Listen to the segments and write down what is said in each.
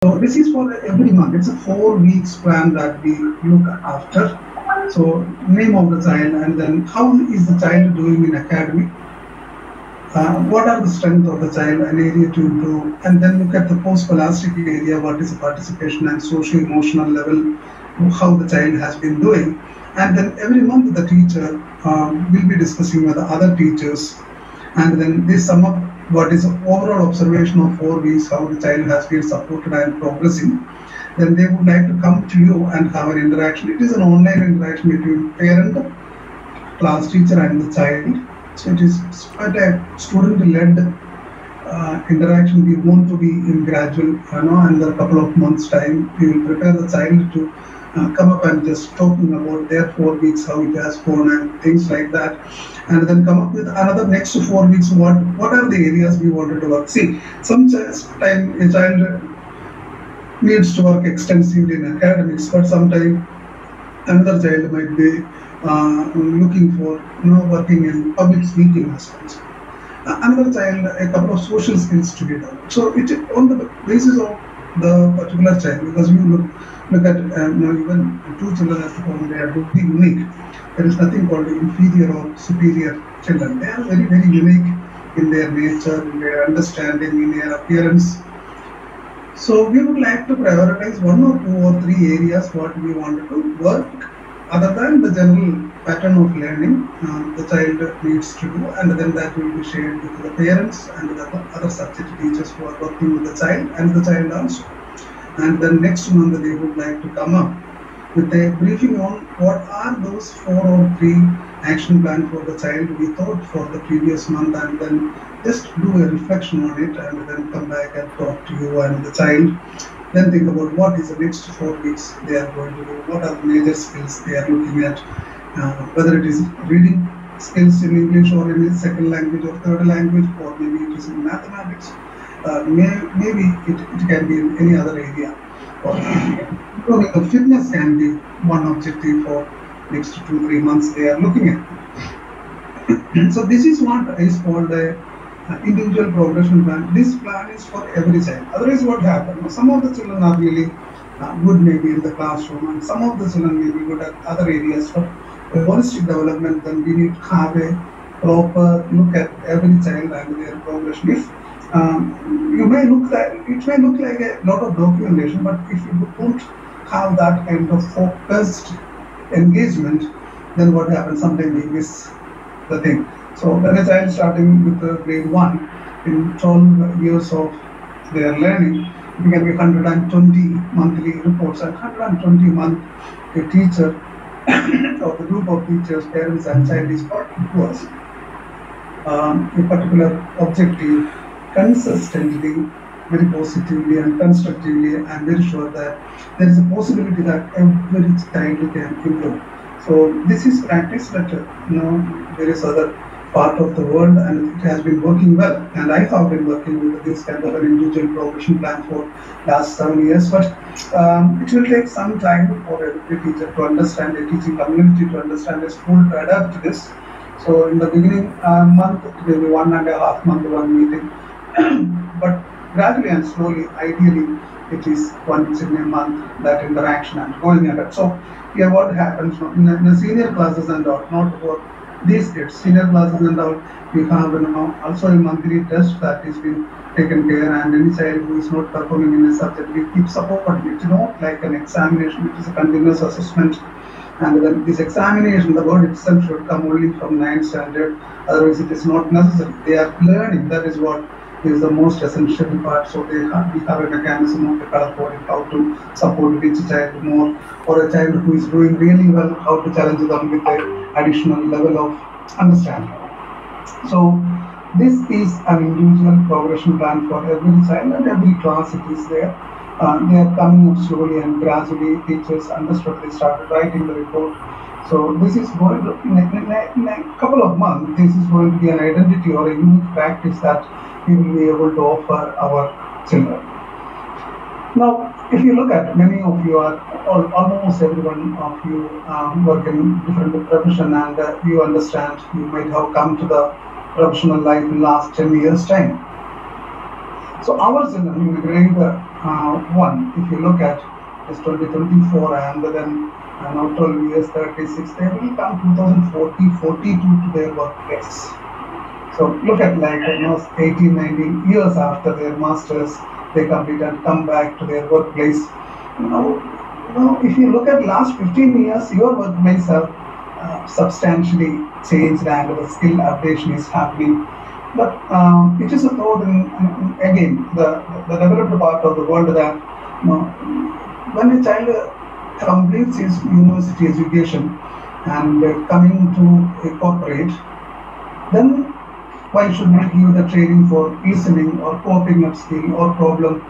So this is for every month. It's a 4 weeks plan that we look after. So name of the child, and then how is the child doing in academic, what are the strength of the child, an area to improve, and then look at the post-scholastic area, what is the participation and socio-emotional level, how the child has been doing. And then every month the teacher will be discussing with the other teachers, and then they sum up what is the overall observation of 4 weeks, how the child has been supported and progressing. Then they would like to come to you and have an interaction. It is an online interaction between parent, class teacher and the child. So it is quite a student-led interaction. We want to be in gradual, and a couple of months' time, we will prepare the child to come up and just talking about their 4 weeks, how it has gone, and things like that, and then come up with another next 4 weeks. What are the areas we wanted to work? See, sometimes a child needs to work extensively in academics, but sometimes another child might be looking for working in public speaking aspects. Another child, a couple of social skills to be done. So it on the basis of the particular child, because you look at even two children at home, they are totally unique. There is nothing called inferior or superior children. They are very, very unique in their nature, in their understanding, in their appearance. So we would like to prioritize 1 or 2 or 3 areas what we wanted to work other than the general pattern of learning the child needs to do, and then that will be shared with the parents and the other subject teachers who are working with the child and the child also. And then next month they would like to come up with a briefing on what are those 4 or 3 action plan for the child we thought for the previous month, and then just do a reflection on it and then come back and talk to you and the child. Then think about what is the next 4 weeks they are going to do, what are the major skills they are looking at, whether it is reading skills in English or in a second language or third language, or maybe it is in mathematics, maybe it can be in any other area. Or improving the fitness can be one objective for next 2-3 months they are looking at. So this is what is called a individual progression plan. This plan is for every child. Otherwise, what happens? Some of the children are really good maybe in the classroom, and some of the children may be good at other areas. For holistic development, then we need to have a proper look at every child and their progression. If you may look that it may look like a lot of documentation, but if you don't have that kind of focused engagement, then what happens? Sometimes we miss the thing. So when a child starting with grade 1, in 12 years of their learning, it can be 120 monthly reports, and 120 month a teacher or the group of teachers, parents and child is working towards a particular objective consistently, very positively and constructively, and very sure that there is a possibility that every child can improve. So this is practice that there is other part of the world, and it has been working well. And I have been working with this kind of an individual progression plan for last 7 years. But it will take some time for every teacher to understand, a teaching community to understand, a school to adapt to this. So in the beginning month, it will be 1.5 month, one meeting. But gradually and slowly, ideally, it is once in a month that interaction and going ahead. So here what happens in the senior classes and all, not for these kids, senior classes and all, we have also a monthly test that is being taken care, and any child who is not performing in a subject, we keep supporting. It's not like an examination, it is a continuous assessment. And then this examination, the word itself should come only from 9th standard, otherwise it is not necessary. They are learning, that is what is the most essential part. So we have a mechanism of the color coding, how to support which child more, or a child who is doing really well, how to challenge them with an additional level of understanding. So this is an individual progression plan for every child, and every class it is there. They are coming up slowly and gradually. Teachers understood, they started writing the report. So this is going to, in a couple of months, this is going to be an identity or a unique practice that we will be able to offer our children. Now, if you look at many of you are, almost everyone of you work in different profession, and you understand, you might have come to the professional life in last 10 years time. So our children in grade one, if you look at is 2024 and then now 12 years, 36, they will come 2040, 42 to their workplace. So look at like 18, 19 years after their masters, they complete and come back to their workplace. Now, if you look at last 15 years, your workplace have substantially changed and the skill updation is happening. But it is a thought again the developed part of the world that when a child completes his university education and coming to a corporate, then why should we give the training for listening or coping up skill or problem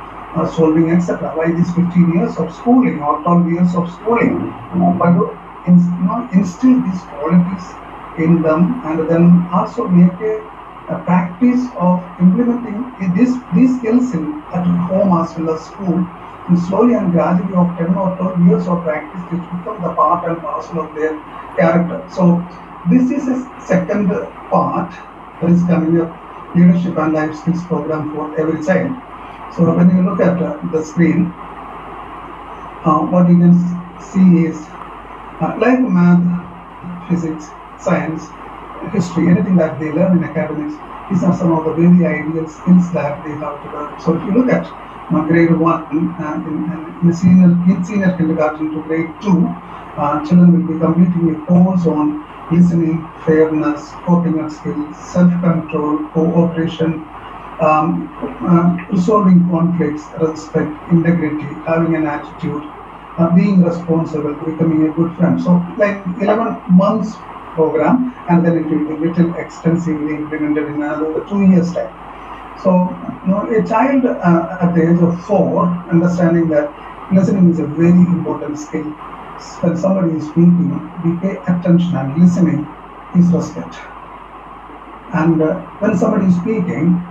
solving, etc.? Why these 15 years of schooling or 12 years of schooling? Why do instill these qualities in them and then also make a practice of implementing these skills at home as well as school, and slowly and gradually of 10 or 12 years of practice which become the part and parcel of their character. So this is a second part that is coming up, leadership and life skills program for every child. So when you look at the screen, what you can see is like math, physics, science, history, anything that they learn in academics, these are some of the very ideal skills that they have to learn. So if you look at grade 1 in senior kindergarten to grade 2, children will be completing a course on listening, fairness, coping up skills, self-control, cooperation, resolving conflicts, respect, integrity, having an attitude, being responsible, becoming a good friend. So like 11 months program, and then it will be little extensively implemented in another 2 years time. So a child at the age of 4 understanding that listening is a very important skill. When somebody is speaking, we pay attention, and listening is respect. And when somebody is speaking,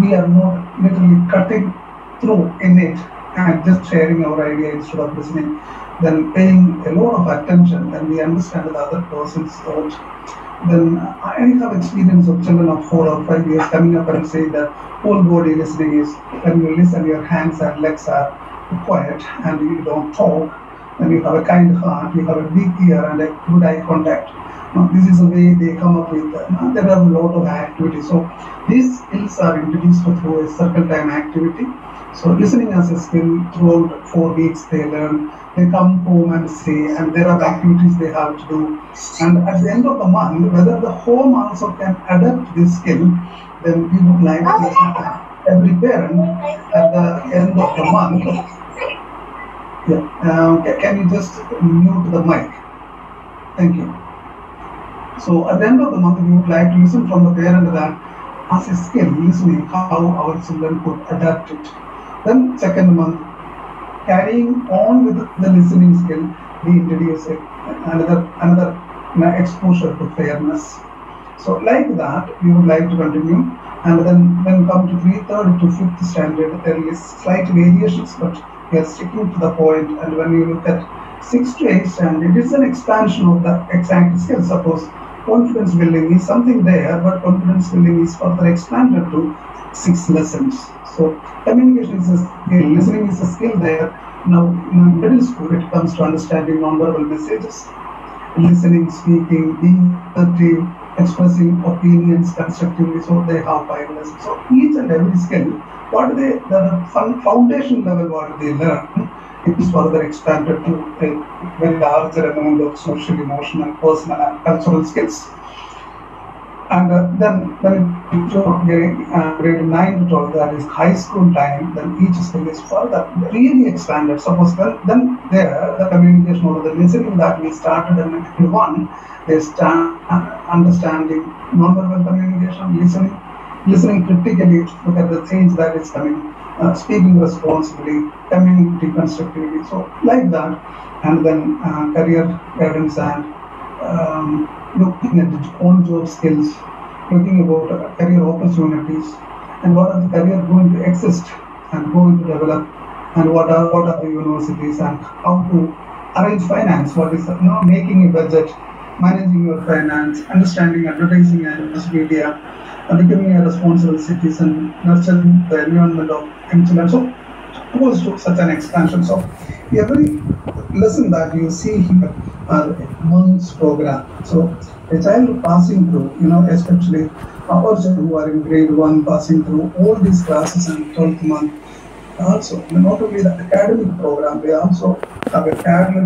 we are not literally cutting through in it and just sharing our idea instead of listening, then paying a lot of attention, then we understand the other person's thought. Then I have experience of children of 4 or 5 years coming up and saying that whole body listening is when you listen, your hands and legs are quiet and you don't talk, and you have a kind heart, you have a big ear and a good eye contact. This is the way they come up with. There are a lot of activities. So these skills are introduced through a circle time activity. So listening as a skill throughout 4 weeks they learn. They come home and say, and there are activities they have to do. And at the end of the month, whether the home also can adapt this skill, then we would like to listen to every parent at the end of the month. Yeah. Can you just mute the mic? Thank you. So at the end of the month, we would like to listen from the parent that as a skill, listening, how our children could adapt it. Then second month, carrying on with the listening skill, we introduce another exposure to fairness. So like that, we would like to continue. And then when come to 3rd to 5th standard, there is slight variations, but we are sticking to the point. And when you look at 6th to 8th standard, it is an expansion of the exact skill. Suppose confidence building is something there, but confidence building is further expanded to 6 lessons. So communication is a skill, listening is a skill there. Now in middle school, it comes to understanding non-verbal messages, listening, speaking, being assertive, expressing opinions constructively. So they have 5 lessons. So each and every skill, what they the foundation level, what they learn, it is further expanded to a very larger amount of social, emotional, personal, and cultural skills. And then when grade 9 to 12, that is high school time, then each skill is further really expanded. Suppose then there, the communication or the listening that we started in grade 1, they start understanding non-verbal communication, listening critically, look at the change that is coming, speaking responsibly, communicating constructively. So like that, and then career guidance and looking at its own job skills, looking about career opportunities, and what are the career going to exist and going to develop, and what are the universities, and how to arrange finance, what is making a budget, managing your finance, understanding advertising and mass media, becoming a responsible citizen, nurturing the environment of young children. So goes to such an expansion. So every lesson that you see here are months program. So a child passing through, especially our children who are in grade one passing through all these classes and 12th month. Also, not only the academic program, they also have a parallel